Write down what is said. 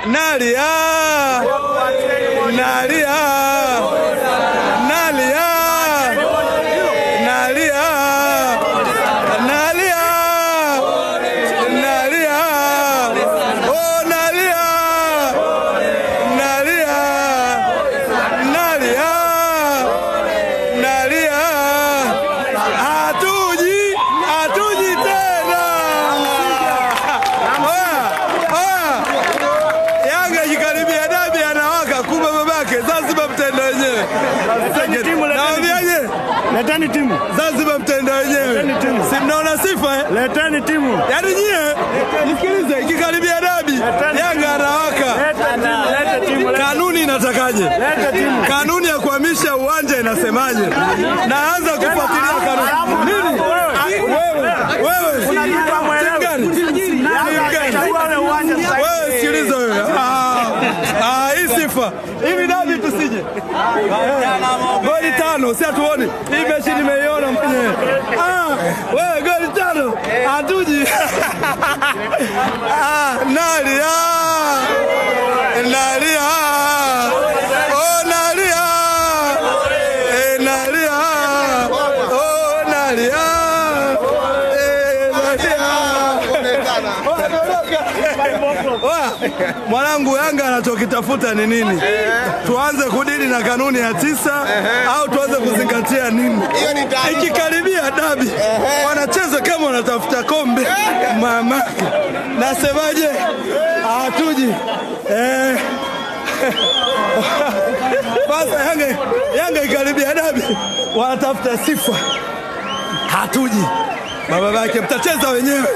nalia, nalia, nalia, nalia, nalia, nalia, oh nalia, nalia, nalia, nalia, hatuji tena. Yanga ikikaribia dabi anawaka, kumbe babake Zanzibar mtenda wenyewe. Naambiaje? Leteni timu. Zanzibar mtenda wenyewe. Si mnaona sifa eh? Leteni timu. Yaani nyie nisikilize, ikikaribia dabi Yanga anawaka. Leta timu. Kanuni inatakaje? Leta timu. Kanuni ya kuhamisha uwanja inasemaje? Naanza kufuatilia kanuni. Nini? Wewe Unajua mwelewa. Wewe sikiliza wewe. Hii sifa. Hivi dabi tusije. Goli 5 si atuone. Hii mechi nimeiona mwenyewe. Wewe goli 5 hatuji. Nalia. Nalia. Oh nalia. Nalia. Oh nalia. Mwanangu, Yanga anachokitafuta ni nini? Tuanze kudili na kanuni ya 9 au tuanze kuzingatia nini? Ikikaribia dabi wanacheza kama wanatafuta kombe. Mama nasemaje? Hatuji. Basi Yanga ikikaribia dabi wanatafuta sifa. Hatuji. Baba yake mtacheza wenyewe.